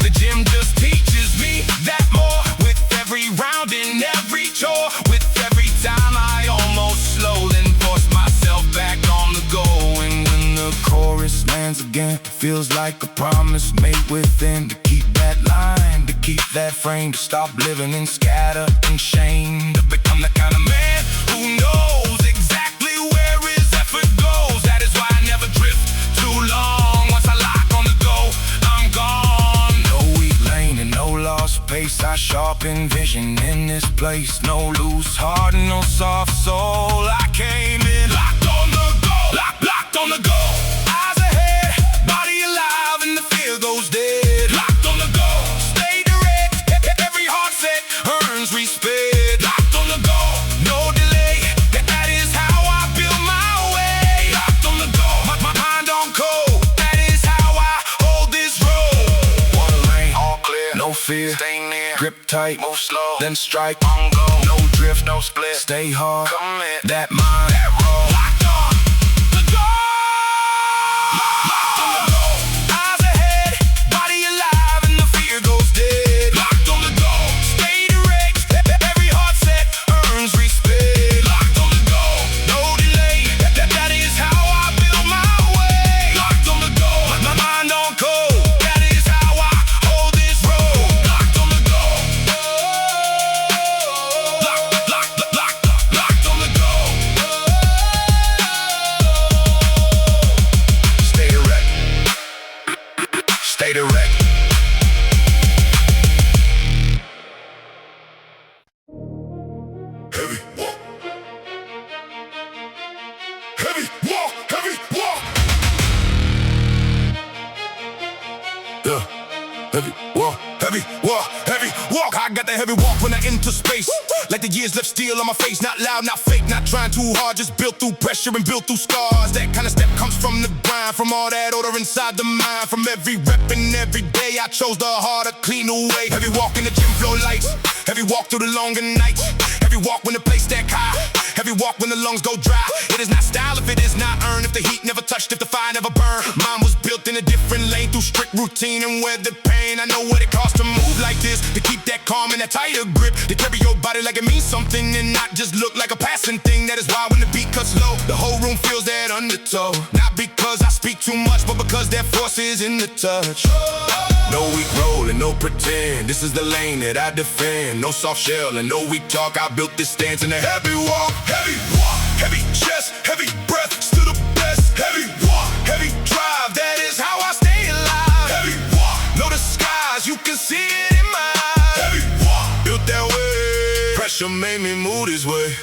The gym just teaches me that more, with every round and every chore, with every time I almost slow, then force myself back on the go. And when the chorus lands again, it feels like a promise made within, to keep that line, to keep that frame, to stop living in scatter and shame, to become the kind of man who knows exactly where Sharpened vision in this place. No loose heart and no soft soul. I came in locked on the go. Locked on the go. Eyes ahead, body alive, and the fear goes dead. Locked on the go. Stay direct. Every heart set earns respect. Locked on the go. No delay. That is how I build my way. Locked on the go. My mind on code. That is how I hold this road. One lane, all clear. No fear. Stay near. Grip tight. Move slow. Then strike. On go. No drift. No split. Stay hard. Commit. That mind. That roll. Locked on the go. Locked on the go. Eyes ahead. Body alive. And the fear goes dead. Locked on the go. Stay direct. Every heart set earns respect. Locked on the go. No delay. That is how I build my way. Locked on the go. My mind on code. That is how I hold this road. Locked on the go. Locked on the go. Stay direct. Stay direct. Heavy walk. Heavy walk. Heavy walk. Yeah. Heavy walk. Heavy walk. Heavy walk. I got the heavy walk when I enter space. Like the years left steel on my face. Not loud, not fake, not trying too hard. Just built through pressure and built through scars. That kind of step comes from the grind. From all that odor inside the mind. From every rep and every day I chose the harder, cleaner way. Heavy walk in the gym floor lights. Heavy walk through the longer nights. Heavy walk when the place stack high. Heavy walk when the lungs go dry. It is not style if it is not earned. If the heat never touched, if the fire never burned. Mine was built in a different lane. Through strict routine and weather pain. I know what it costs to move like this. To keep that calm and that tighter grip. To carry your body like it means something and not just look like a passing thing. That is why when the beat cuts low, the whole room feels that undertow. Not because I speak too much, but because that force is in the touch. No weak roll and no pretend. This is the lane that I defend. No soft shell and no weak talk. I built this stance in a heavy walk. Heavy walk. Heavy chest. Heavy breath. Still the best. Heavy walk. Heavy drive. That is how I stay alive. Heavy walk. Know the skies. You can see it in my eyes. Heavy walk. Built that way. Pressure made me move this way.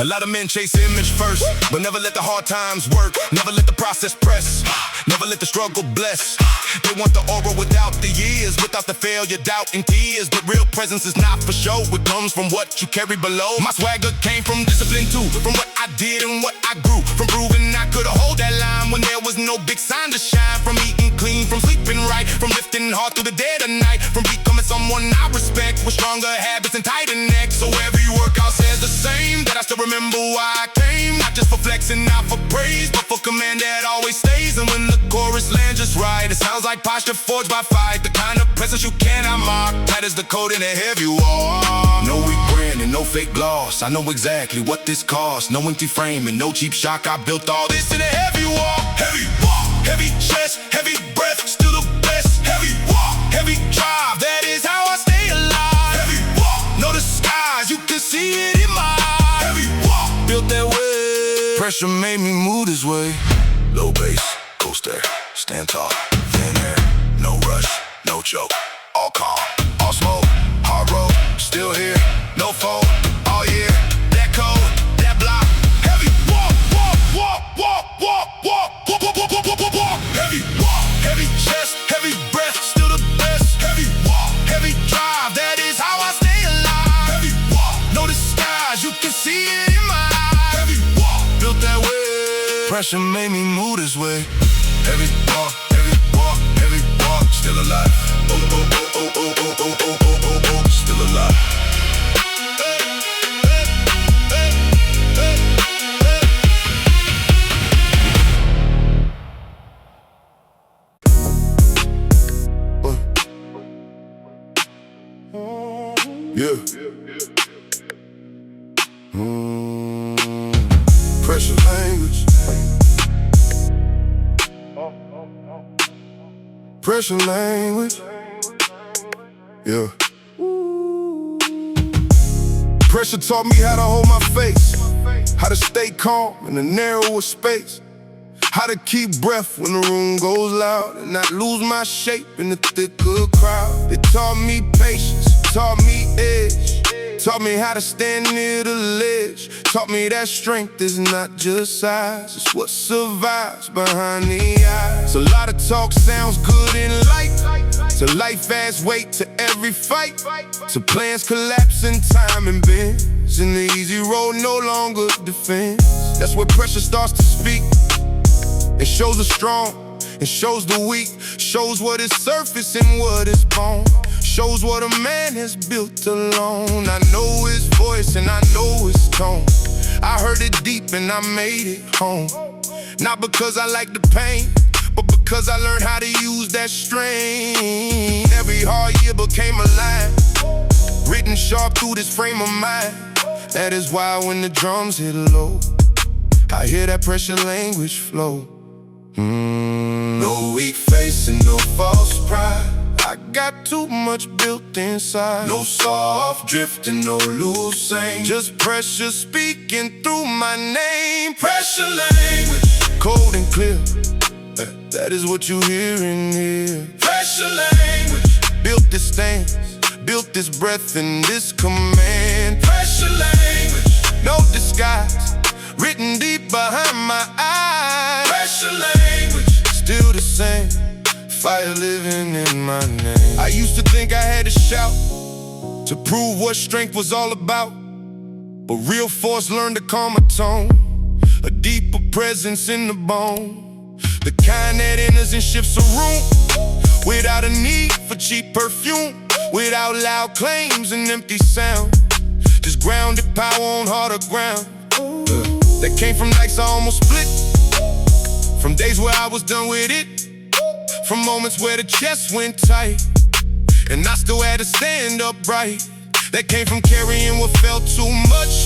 A lot of men chase image first, but never let the hard times work. Never let the process press. Never let the struggle bless. They want the aura without the years, without the failure, doubt, and tears. But real presence is not for show. It comes from what you carry below. My swagger came from discipline too. From what I did and what I grew. From proving I could hold that line when there was no big sign to shine. From eating clean, from sleeping right. From lifting hard through the dead of night. From becoming someone I respect with stronger habits and tighter necks. So every workout says the same. That I still remember why I came. Not just for flexing, not for praise, but for command that always stays. And when the chorus lands just right, it sounds like posture forged by fight. The kind of presence you cannot mock. That is the code in a heavy walk. No weak brand and no fake gloss. I know exactly what this costs. No empty frame and no cheap shock. I built all this in a heavy walk. Heavy walk. Heavy chest. Heavy breath. Still the best. Heavy walk. Heavy drive. That is how I stay alive. Heavy walk. Know the skies. You can see it in my eyes. Heavy walk. Built that way. Pressure made me move this way. Low bass. Coast there. Stand tall. Thin air. No rush. No choke. All calm. All smoke. Hard road. Still here. No fold. All year. That code. That block. Heavy walk. Walk. Walk. Walk. Walk. Walk. Walk. Walk. Walk. Walk. Walk. Walk. Heavy walk. Heavy chest. Heavy breath. Still the best. Heavy walk. Heavy drive. That is how I stay alive. Heavy walk. Know the skies. You can see it in my eyes. Heavy walk. Built that way. Pressure made me move this way. Heavy walk. Heavy walk. Heavy walk. Still alive. Oh, oh, oh, oh, oh, oh, oh, oh, oh, oh, oh. Still alive. Yeah. Pressure language. Pressure language. Yeah. Pressure taught me how to hold my face, how to stay calm in a narrower space, How to keep breath when the room goes loud and not lose my shape in the thick of a crowd. It taught me patience, taught me edge, taught me how to stand near the ledge. Taught me that strength is not just size, it's what survives behind the eyes. A lot of talk sounds good in life, to life adds weight to every fight, to plans collapse in time and bends, and the easy road no longer defends. That's where pressure starts to speak. It shows the strong, it shows the weak, shows what is surface and what is bone, shows what a man has built alone. I know his voice and I know his tone. I heard it deep and I made it home. Not because I like the pain, but because I learned how to use that strain. Every hard year became a line, written sharp through this frame of mind. That is why when the drums hit low, I hear that pressure language flow. No weak face and no false pride, I got too much built inside. No soft drifting, no loose aim, just pressure speaking through my name. Pressure language, cold and clear, that is what you hear in here. Pressure language, built this stance, built this breath and this command. Pressure language, no disguise, written deep behind my eyes. Pressure language, still the same, fire living in my name. I used to think I had to shout to prove what strength was all about, but real force learned to calm a tone, a deeper presence in the bone, the kind that enters and shifts a room without a need for cheap perfume, without loud claims and empty sound, just grounded power on harder ground. That came from nights I almost split, from days where I was done with it, from moments where the chest went tight and I still had to stand upright. That came from carrying what felt too much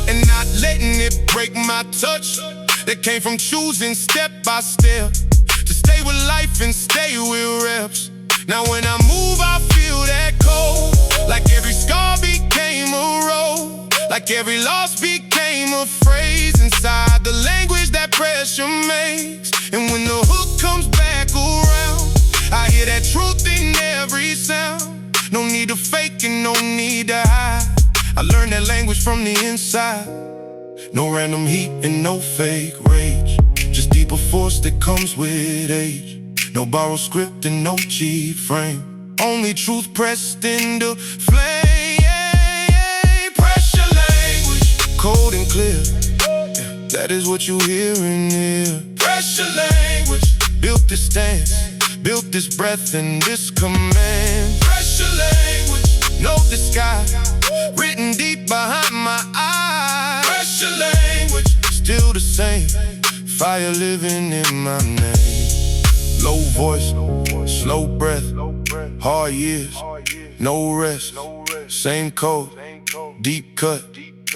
and not letting it break my touch. That came from choosing step by step to stay with life and stay with reps. Now when I move I feel that cold, like every scar became a road, like every loss became a phrase inside the language that pressure makes. And when the hook comes back around, I hear that truth in every sound. No need to fake and no need to hide, I learned that language from the inside. No random heat and no fake rage, just deeper force that comes with age. No borrowed script and no cheap frame, only truth pressed into flame. Pressure language, cold and clear, that is what you hear in here. Pressure language, built this stance, built this breath and this command. Pressure language, no disguise, written deep behind my eyes. Pressure language, still the same, fire living in my name. Low voice, slow breath, hard years, no rest, same code, deep cut,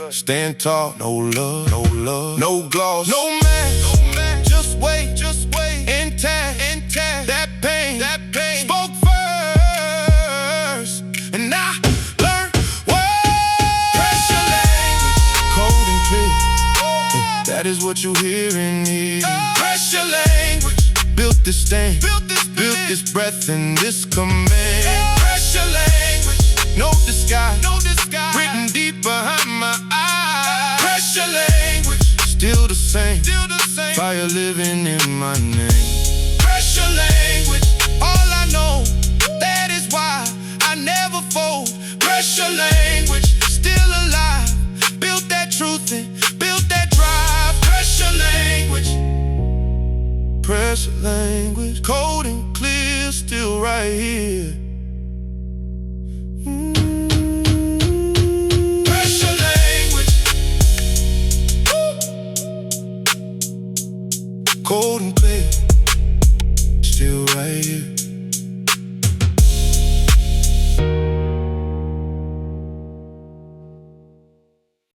stand tall, no love, no gloss, no man, just wait, intact, that pain, spoke first, and I learned words. Pressure language, cold and clear, that is what you hear in here. Pressure language, built this thing, built this breath and this command. Pressure language, no disguise, written deep behind my eyes. Pressure language, still the same, fire living in my name. Pressure language, all I know, that is why I never fold. Pressure language, still alive, built that truth and built that drive. Pressure language, pressure language, cold and clear, still right here. Pressure language, cold and clear, still right here.